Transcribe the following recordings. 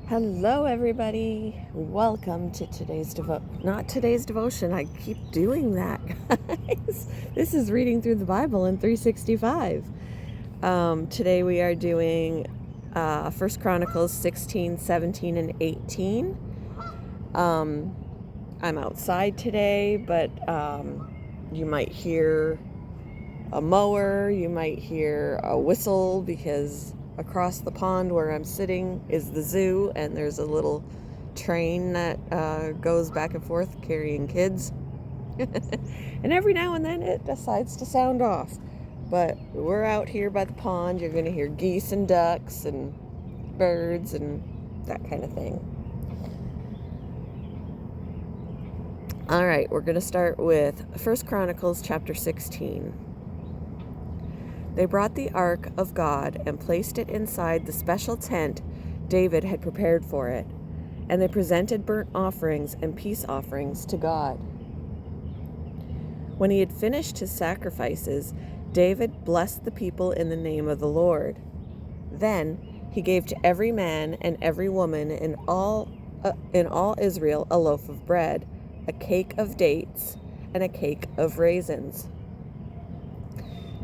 Hello, everybody. Welcome to not today's devotion. I keep doing that, guys. This is reading through the Bible in 365. Today we are doing 1 Chronicles 16, 17, and 18. I'm outside today, but you might hear a mower, you might hear a whistle because across the pond where I'm sitting is the zoo, and there's a little train that goes back and forth carrying kids. And every now and then it decides to sound off. But we're out here by the pond. You're going to hear geese and ducks and birds and that kind of thing. All right, we're going to start with 1 Chronicles chapter 16. They brought the ark of God and placed it inside the special tent David had prepared for it, and they presented burnt offerings and peace offerings to God. When he had finished his sacrifices, David blessed the people in the name of the Lord. Then he gave to every man and every woman in all Israel a loaf of bread, a cake of dates, and a cake of raisins.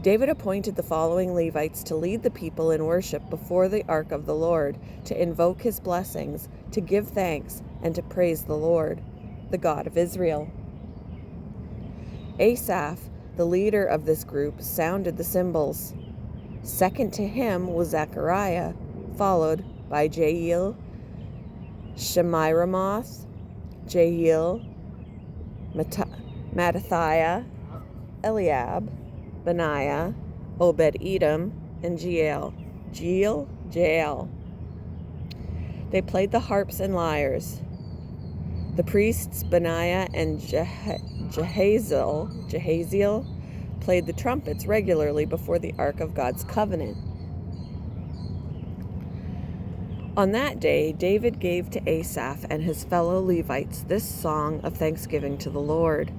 David appointed the following Levites to lead the people in worship before the ark of the Lord, to invoke his blessings, to give thanks, and to praise the Lord, the God of Israel. Asaph, the leader of this group, sounded the cymbals. Second to him was Zechariah, followed by Jael, Shemiramoth, Jael, Mattathiah, Eliab, Benaiah, Obed-Edom, and Jael. They played the harps and lyres. The priests Benaiah and Jehaziel played the trumpets regularly before the ark of God's covenant. On that day, David gave to Asaph and his fellow Levites this song of thanksgiving to the Lord.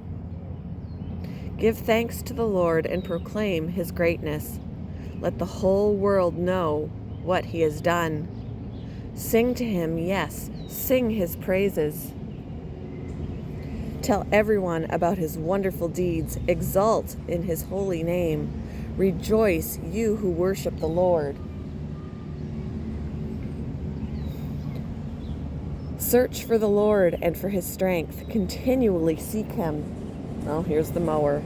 Give thanks to the Lord and proclaim his greatness. Let the whole world know what he has done. Sing to him, yes, sing his praises. Tell everyone about his wonderful deeds. Exult in his holy name. Rejoice, you who worship the Lord. Search for the Lord and for his strength. Continually seek him. Oh, here's the mower,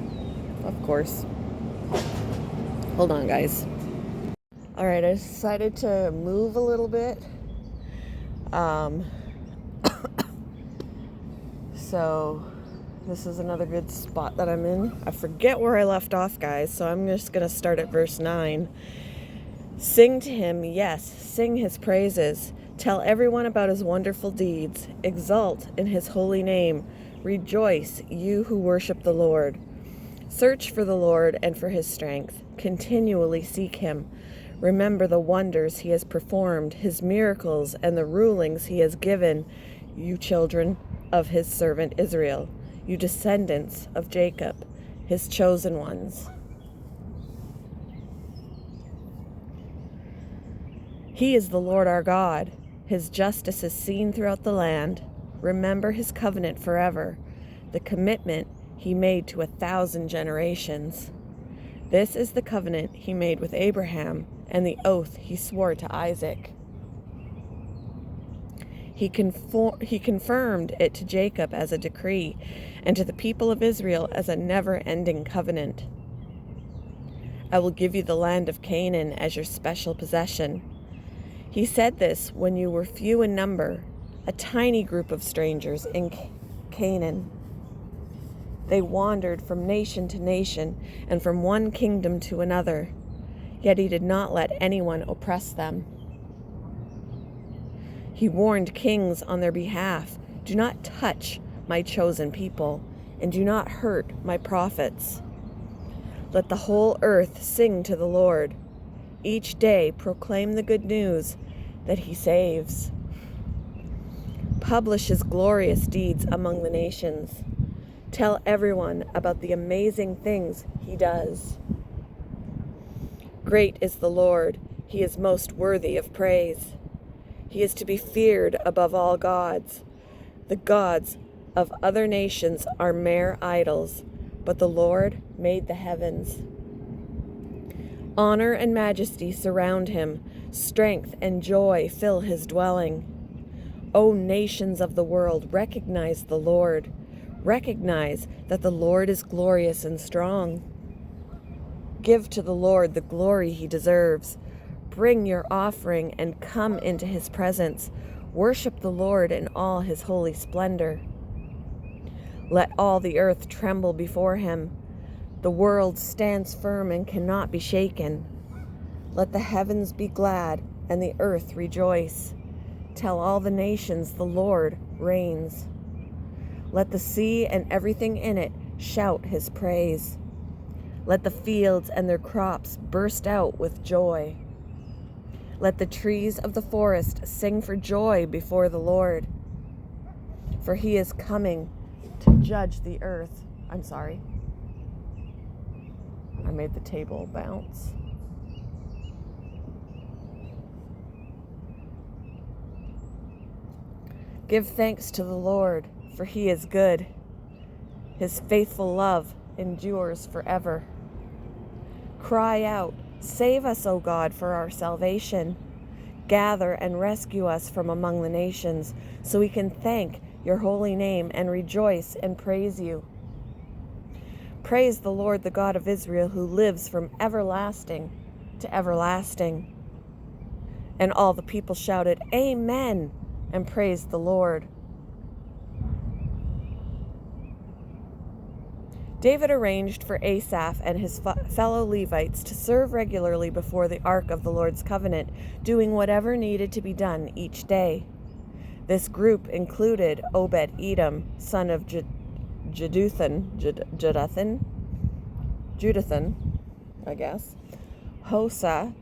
of course. Hold on, guys. All right, I decided to move a little bit. So this is another good spot that I'm in. I forget where I left off, guys, so I'm just going to start at verse 9. Sing to him, yes, sing his praises. Tell everyone about his wonderful deeds. Exult in his holy name. Rejoice, you who worship the Lord. Search for the Lord and for his strength. Continually seek him. Remember the wonders he has performed, his miracles, and the rulings he has given, you children of his servant Israel, you descendants of Jacob, his chosen ones. He is the Lord our God. His justice is seen throughout the land. Remember his covenant forever, the commitment he made to 1,000 generations. This is the covenant he made with Abraham and the oath he swore to Isaac. He confirmed it to Jacob as a decree and to the people of Israel as a never-ending covenant. I will give you the land of Canaan as your special possession. He said this when you were few in number, a tiny group of strangers in Canaan. They wandered from nation to nation and from one kingdom to another, yet he did not let anyone oppress them. He warned kings on their behalf, do not touch my chosen people, and do not hurt my prophets. Let the whole earth sing to the Lord. Each day proclaim the good news that he saves. Publish his glorious deeds among the nations. Tell everyone about the amazing things he does. Great is the Lord. He is most worthy of praise. He is to be feared above all gods. The gods of other nations are mere idols, but the Lord made the heavens. Honor and majesty surround him. Strength and joy fill his dwelling. O nations of the world, recognize the Lord. Recognize that the Lord is glorious and strong. Give to the Lord the glory he deserves. Bring your offering and come into his presence. Worship the Lord in all his holy splendor. Let all the earth tremble before him. The world stands firm and cannot be shaken. Let the heavens be glad and the earth rejoice. Tell all the nations the Lord reigns. Let the sea and everything in it shout his praise. Let the fields and their crops burst out with joy. Let the trees of the forest sing for joy before the Lord. For he is coming to judge the earth. I'm sorry. I made the table bounce. Give thanks to the Lord, for he is good. His faithful love endures forever. Cry out, save us, O God, for our salvation. Gather and rescue us from among the nations, so we can thank your holy name and rejoice and praise you. Praise the Lord, the God of Israel, who lives from everlasting to everlasting. And all the people shouted, Amen, and praised the Lord. David arranged for Asaph and his fellow Levites to serve regularly before the Ark of the Lord's covenant, doing whatever needed to be done each day. This group included Obed-Edom, son of Jeduthun, I guess, Hosa,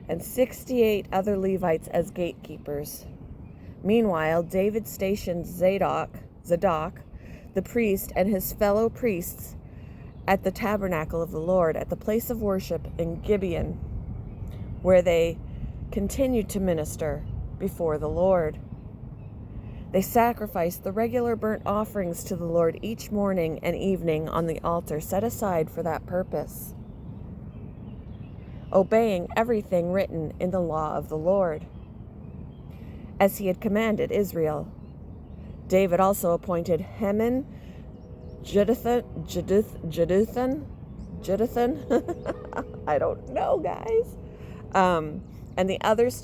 and 68 other Levites as gatekeepers. Meanwhile, David stationed Zadok, the priest, and his fellow priests at the tabernacle of the Lord at the place of worship in Gibeon, where they continued to minister before the Lord. They sacrificed the regular burnt offerings to the Lord each morning and evening on the altar set aside for that purpose, obeying everything written in the law of the Lord, as he had commanded Israel. David also appointed Heman, Jeduthun, I don't know, guys, and the others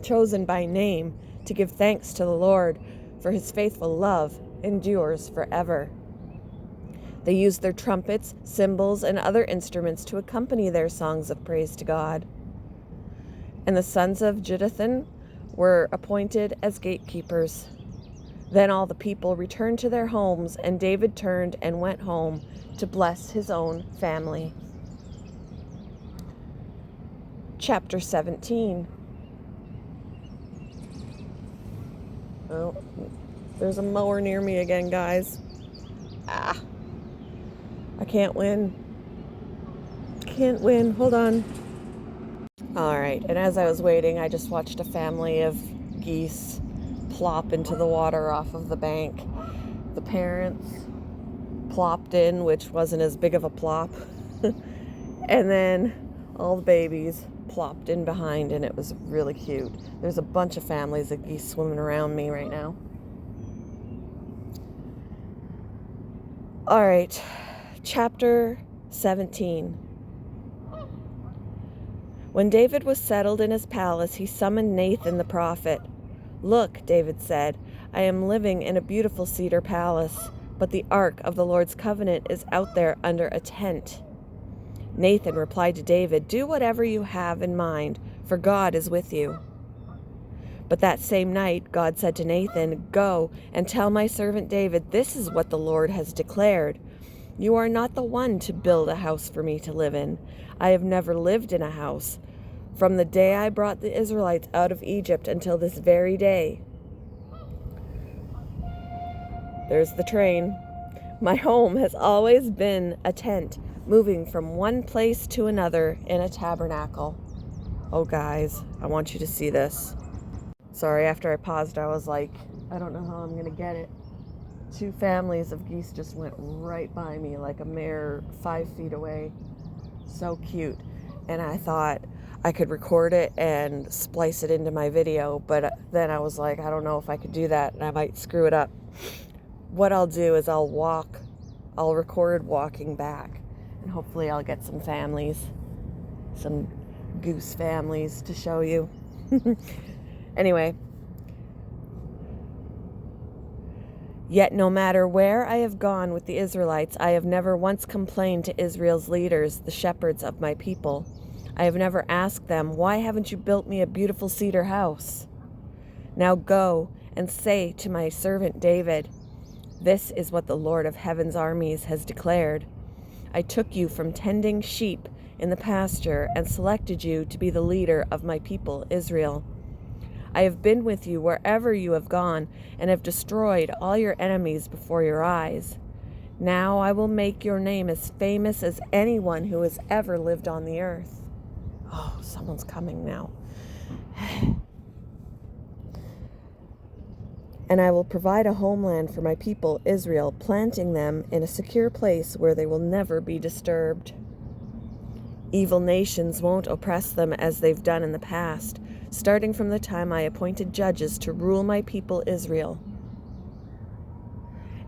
chosen by name to give thanks to the Lord, for his faithful love endures forever. They used their trumpets, cymbals, and other instruments to accompany their songs of praise to God. And the sons of Jeduthun were appointed as gatekeepers. Then all the people returned to their homes, and David turned and went home to bless his own family. Chapter 17. Oh, there's a mower near me again, guys. I can't win. Can't win. Hold on. All right, and as I was waiting, I just watched a family of geese plop into the water off of the bank. The parents plopped in, which wasn't as big of a plop. And then all the babies plopped in behind, and it was really cute. There's a bunch of families of geese swimming around me right now. All right, chapter 17. When David was settled in his palace, he summoned Nathan the prophet. Look, David said, I am living in a beautiful cedar palace, but the ark of the Lord's covenant is out there under a tent. Nathan replied to David, do whatever you have in mind, for God is with you. But that same night, God said to Nathan, go and tell my servant David, this is what the Lord has declared. You are not the one to build a house for me to live in. I have never lived in a house, from the day I brought the Israelites out of Egypt until this very day. There's the train. My home has always been a tent, moving from one place to another in a tabernacle. Oh, guys, I want you to see this. Sorry, after I paused, I was like, I don't know how I'm going to get it. 2 families of geese just went right by me like a mere 5 feet away. So cute. And I thought I could record it and splice it into my video, but then I was like, I don't know if I could do that, and I might screw it up. What I'll do is I'll record walking back, and hopefully I'll get some families, some goose families to show you. Anyway, yet no matter where I have gone with the Israelites, I have never once complained to Israel's leaders, the shepherds of my people. I have never asked them, why haven't you built me a beautiful cedar house? Now go and say to my servant David, this is what the Lord of heaven's armies has declared. I took you from tending sheep in the pasture and selected you to be the leader of my people Israel. I have been with you wherever you have gone and have destroyed all your enemies before your eyes. Now I will make your name as famous as anyone who has ever lived on the earth. Oh, someone's coming now. And I will provide a homeland for my people Israel, planting them in a secure place where they will never be disturbed. Evil nations won't oppress them as they've done in the past, starting from the time I appointed judges to rule my people Israel.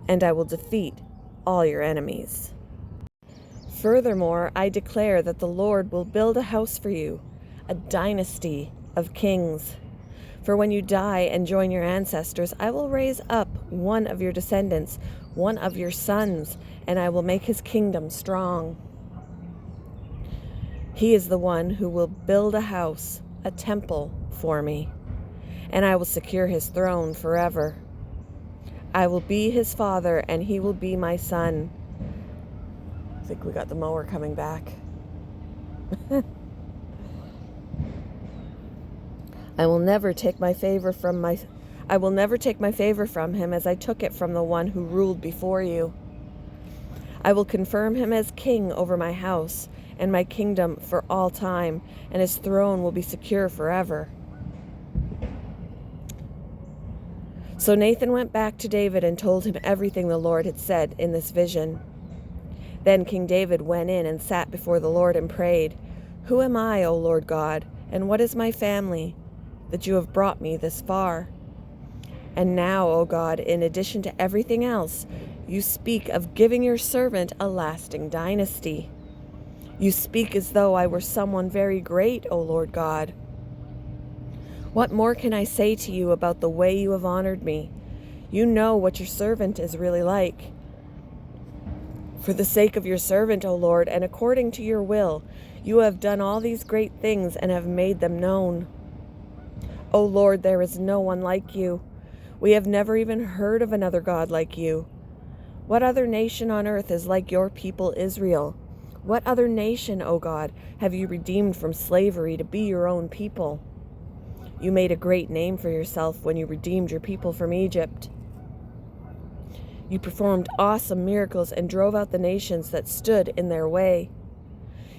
And I will defeat all your enemies. Furthermore, I declare that the Lord will build a house for you, a dynasty of kings. For when you die and join your ancestors, I will raise up one of your descendants, one of your sons, and I will make his kingdom strong. He is the one who will build a house, a temple for me, and I will secure his throne forever. I will be his father, and he will be my son. I think we got the mower coming back. I will never take my favor from him as I took it from the one who ruled before you. I will confirm him as king over my house and my kingdom for all time, and his throne will be secure forever. So Nathan went back to David and told him everything the Lord had said in this vision. Then King David went in and sat before the Lord and prayed, Who am I, O Lord God, and what is my family, that you have brought me this far? And now, O God, in addition to everything else, you speak of giving your servant a lasting dynasty. You speak as though I were someone very great, O Lord God. What more can I say to you about the way you have honored me? You know what your servant is really like. For the sake of your servant, O Lord, and according to your will, you have done all these great things and have made them known. O Lord, there is no one like you. We have never even heard of another God like you. What other nation on earth is like your people Israel? What other nation, O God, have you redeemed from slavery to be your own people? You made a great name for yourself when you redeemed your people from Egypt. You performed awesome miracles and drove out the nations that stood in their way.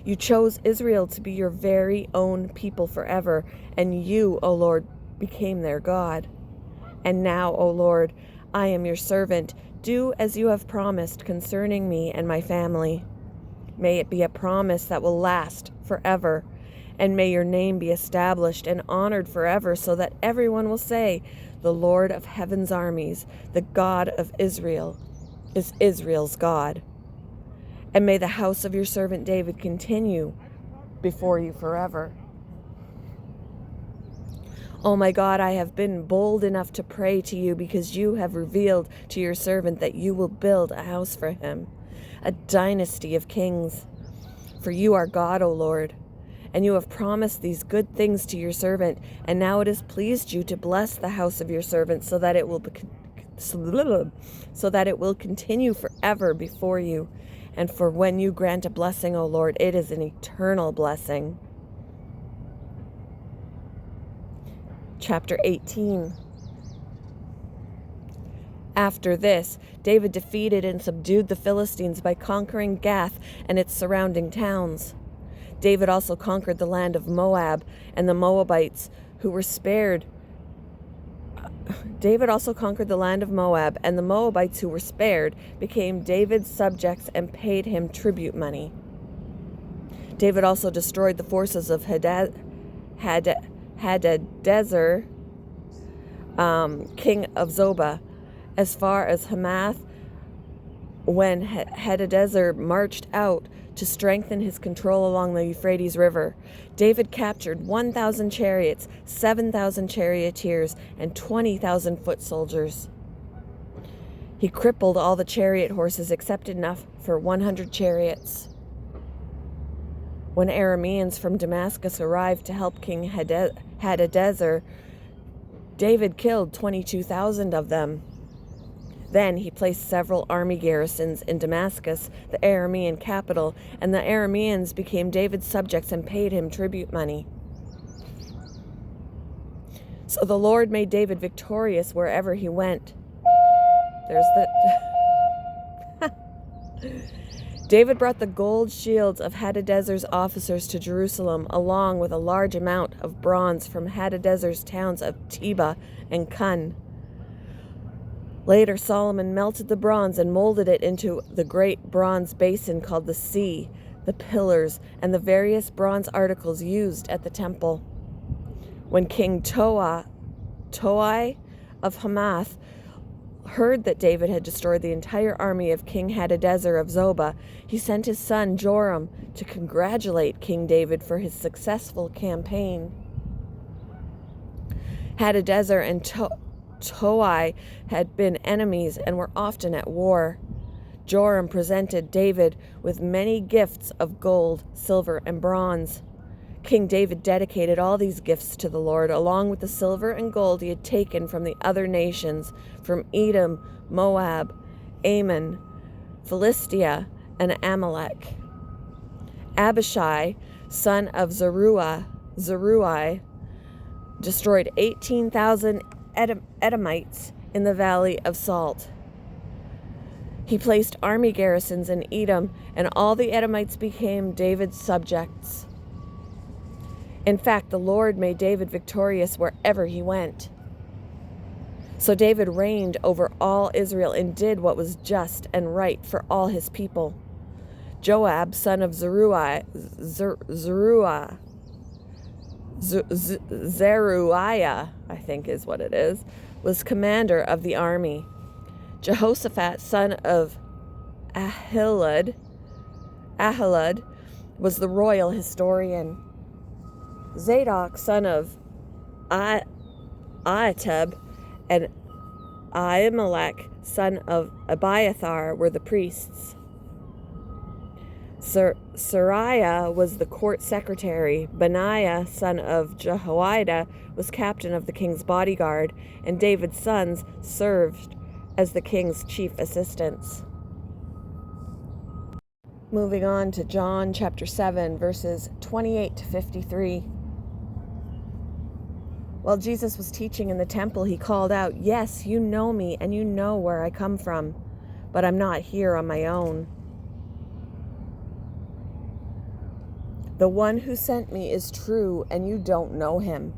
You chose Israel to be your very own people forever, and you, O Lord, became their God. And now, O Lord, I am your servant. Do as you have promised concerning me and my family. May it be a promise that will last forever, and may your name be established and honored forever, so that everyone will say, The Lord of heaven's armies, the God of Israel, is Israel's God. And may the house of your servant David continue before you forever. Oh my God, I have been bold enough to pray to you because you have revealed to your servant that you will build a house for him, a dynasty of kings. For you are God, O Lord, and you have promised these good things to your servant, and now it has pleased you to bless the house of your servant so that it will continue forever before you. And for when you grant a blessing, O Lord, it is an eternal blessing. Chapter 18. After this, David defeated and subdued the Philistines by conquering Gath and its surrounding towns. David also conquered the land of Moab and the Moabites, who were spared David also conquered the land of Moab, and the Moabites who were spared became David's subjects and paid him tribute money. David also destroyed the forces of Hadadezer, king of Zobah, as far as Hamath. When Hadadezer marched out to strengthen his control along the Euphrates River, David captured 1,000 chariots, 7,000 charioteers, and 20,000 foot soldiers. He crippled all the chariot horses except enough for 100 chariots. When Arameans from Damascus arrived to help King Hadadezer, David killed 22,000 of them. Then he placed several army garrisons in Damascus, the Aramean capital, and the Arameans became David's subjects and paid him tribute money. So the Lord made David victorious wherever he went. David brought the gold shields of Hadadezer's officers to Jerusalem, along with a large amount of bronze from Hadadezer's towns of Tebah and Kun. Later, Solomon melted the bronze and molded it into the great bronze basin called the sea, the pillars, and the various bronze articles used at the temple. When King Toi of Hamath heard that David had destroyed the entire army of King Hadadezer of Zobah, he sent his son Joram to congratulate King David for his successful campaign. Hadadezer and Toi had been enemies and were often at war. Joram presented David with many gifts of gold, silver, and bronze. King David dedicated all these gifts to the Lord, along with the silver and gold he had taken from the other nations, from Edom, Moab, Ammon, Philistia, and Amalek. Abishai, son of Zeruiah, destroyed 18,000 Edomites in the Valley of Salt. He placed army garrisons in Edom, and all the Edomites became David's subjects. In fact, the Lord made David victorious wherever he went. So David reigned over all Israel and did what was just and right for all his people. Joab, son of Zeruiah, I think is what it is, was commander of the army. Jehoshaphat, son of Ahilud, was the royal historian. Zadok, son of Ahitub, and Ahimelech, son of Abiathar, were the priests. Sariah was the court secretary. Benaiah, son of Jehoiada, was captain of the king's bodyguard, and David's sons served as the king's chief assistants. Moving on to John chapter 7, verses 28 to 53. While Jesus was teaching in the temple, he called out, "Yes, you know me, and you know where I come from, but I'm not here on my own. The one who sent me is true, and you don't know him,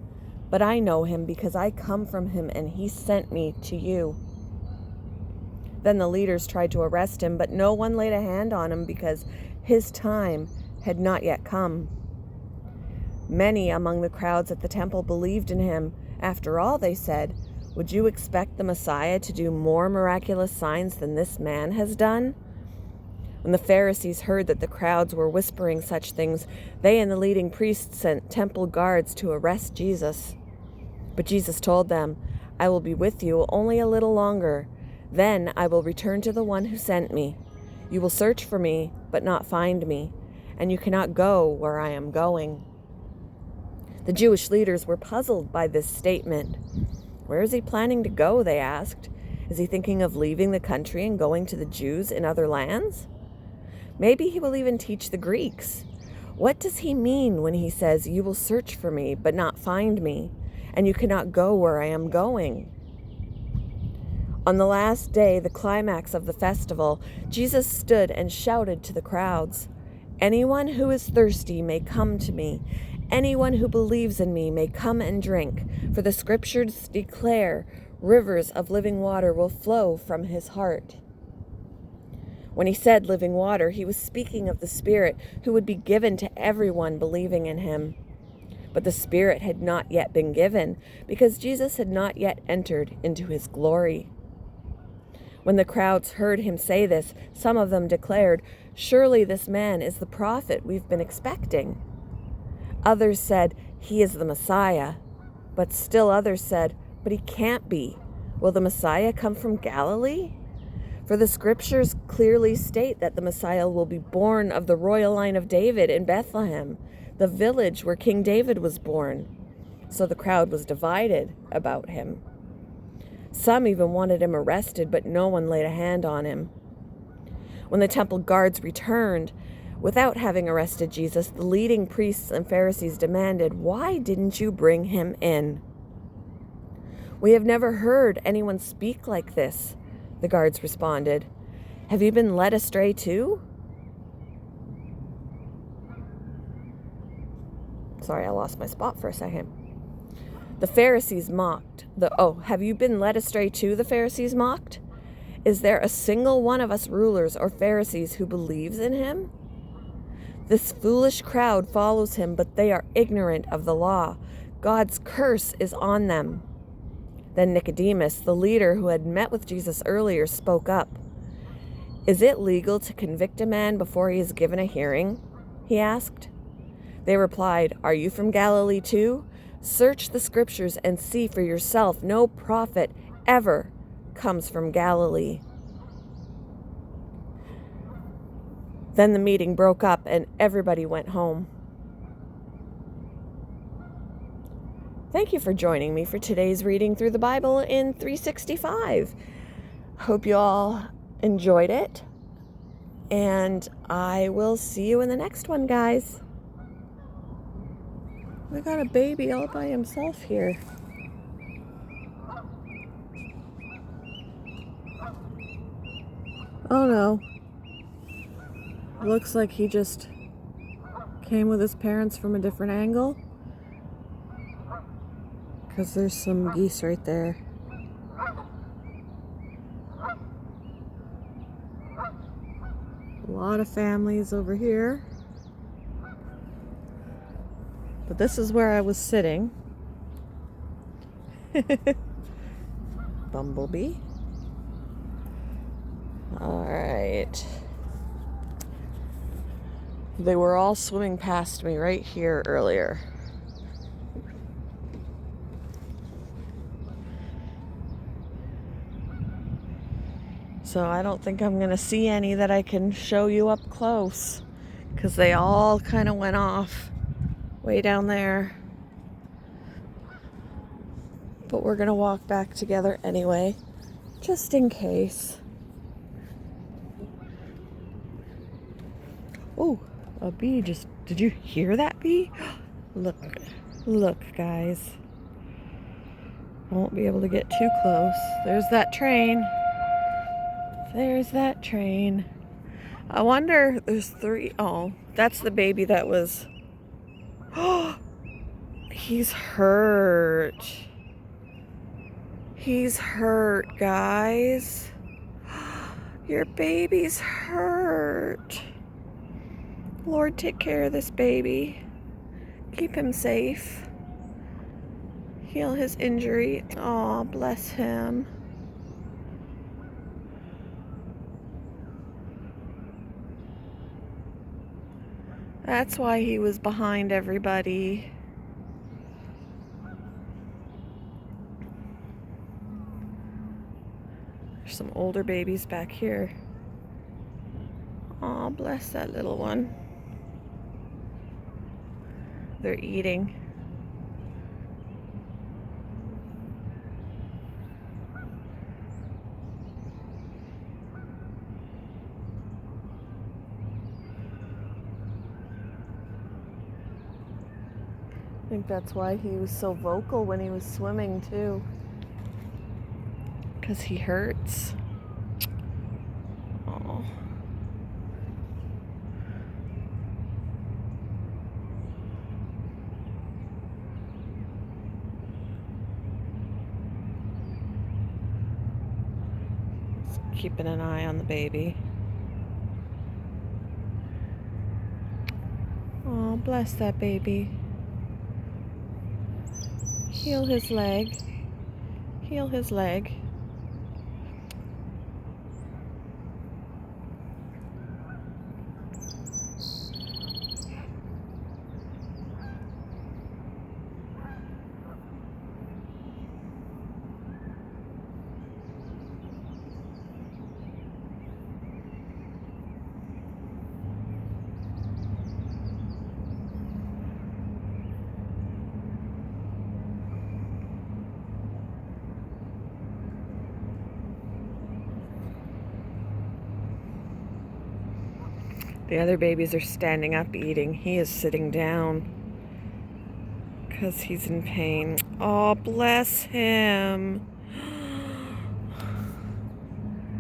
but I know him because I come from him, and he sent me to you." Then the leaders tried to arrest him, but no one laid a hand on him because his time had not yet come. Many among the crowds at the temple believed in him. After all, they said, "Would you expect the Messiah to do more miraculous signs than this man has done?" When the Pharisees heard that the crowds were whispering such things, they and the leading priests sent temple guards to arrest Jesus. But Jesus told them, "I will be with you only a little longer. Then I will return to the one who sent me. You will search for me, but not find me, and you cannot go where I am going." The Jewish leaders were puzzled by this statement. "Where is he planning to go?" they asked. "Is he thinking of leaving the country and going to the Jews in other lands? Maybe he will even teach the Greeks. What does he mean when he says, 'You will search for me, but not find me, and you cannot go where I am going'?" On the last day, the climax of the festival, Jesus stood and shouted to the crowds, "Anyone who is thirsty may come to me. Anyone who believes in me may come and drink, for the scriptures declare, Rivers of living water will flow from his heart. When he said living water, he was speaking of the Spirit who would be given to everyone believing in him. But the Spirit had not yet been given because Jesus had not yet entered into his glory. When the crowds heard him say this, some of them declared, "Surely this man is the prophet we've been expecting." Others said, "He is the Messiah." But still others said, "But he can't be. Will the Messiah come from Galilee? For the scriptures clearly state that the Messiah will be born of the royal line of David in Bethlehem, the village where King David was born." So the crowd was divided about him. Some even wanted him arrested, but no one laid a hand on him. When the temple guards returned, without having arrested Jesus, the leading priests and Pharisees demanded, "Why didn't you bring him in?" "We have never heard anyone speak like this," the guards responded. "Have you been led astray too?" Sorry, I lost my spot for a second. The Pharisees mocked. Have you been led astray too? The Pharisees mocked. "Is there a single one of us rulers or Pharisees who believes in him? This foolish crowd follows him, but they are ignorant of the law. God's curse is on them." Then Nicodemus, the leader who had met with Jesus earlier, spoke up. "Is it legal to convict a man before he is given a hearing?" he asked. They replied, "Are you from Galilee too? Search the scriptures and see for yourself. No prophet ever comes from Galilee." Then the meeting broke up and everybody went home. Thank you for joining me for today's reading through the Bible in 365. Hope you all enjoyed it, and I will see you in the next one, guys. We got a baby all by himself here. Oh no. Looks like he just came with his parents from a different angle, because there's some geese right there. A lot of families over here. But this is where I was sitting. Bumblebee. All right. They were all swimming past me right here earlier. So I don't think I'm going to see any that I can show you up close, because they all kind of went off way down there. But we're going to walk back together anyway, just in case. Oh, a bee just... Did you hear that bee? Look, guys. I won't be able to get too close. There's that train. I wonder, there's 3. Oh, that's the baby that was... Oh, he's hurt. He's hurt, guys. Your baby's hurt. Lord, take care of this baby. Keep him safe. Heal his injury. Oh, bless him. That's why he was behind everybody. There's some older babies back here. Oh, bless that little one. They're eating. I think that's why he was so vocal when he was swimming too. Because he hurts. Oh. Keeping an eye on the baby. Oh, bless that baby. Heal his leg. Heal his leg. The other babies are standing up eating. He is sitting down because he's in pain. Oh, bless him.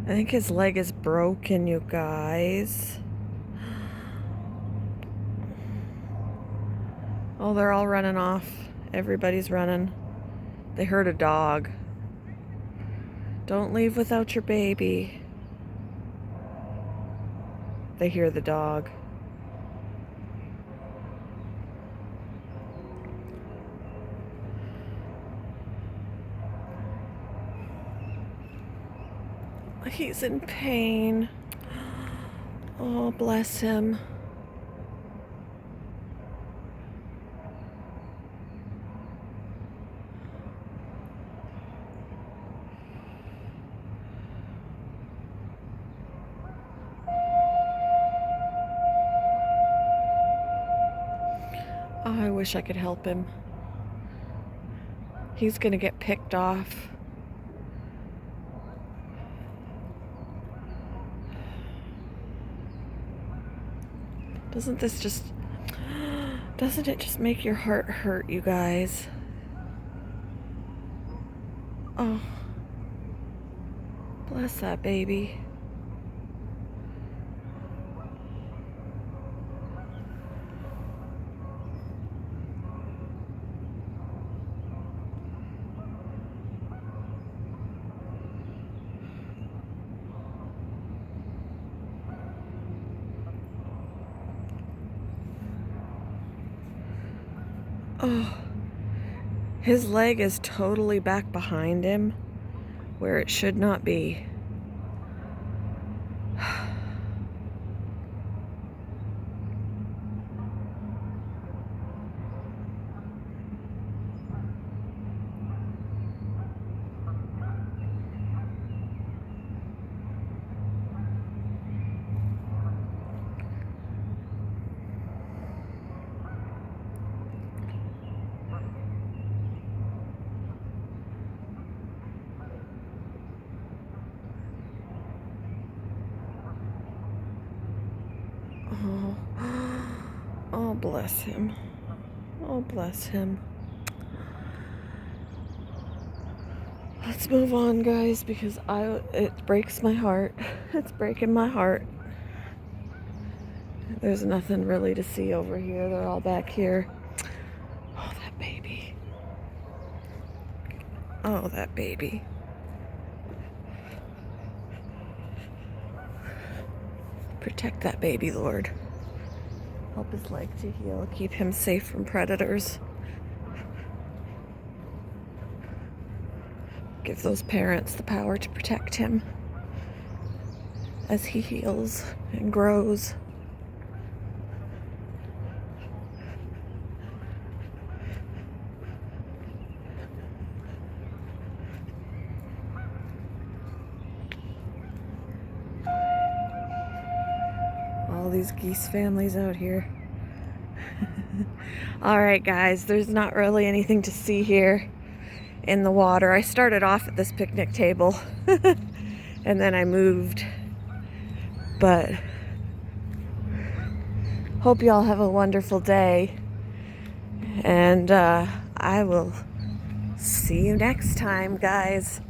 I think his leg is broken, you guys. Oh, they're all running off. Everybody's running. They heard a dog. Don't leave without your baby. They hear the dog. He's in pain. Oh, bless him. Oh, I wish I could help him. He's gonna get picked off. Doesn't it just make your heart hurt, you guys? Oh, bless that baby. Oh, his leg is totally back behind him where it should not be. Oh, oh, bless him. Oh, bless him. Let's move on, guys, because it breaks my heart. It's breaking my heart. There's nothing really to see over here. They're all back here. Oh, that baby. Oh, that baby. Protect that baby, Lord. Help his leg to heal. Keep him safe from predators. Give those parents the power to protect him as he heals and grows. All these geese families out here. All right, guys, there's not really anything to see here in the water. I started off at this picnic table and then I moved, but hope y'all have a wonderful day, and I will see you next time, guys.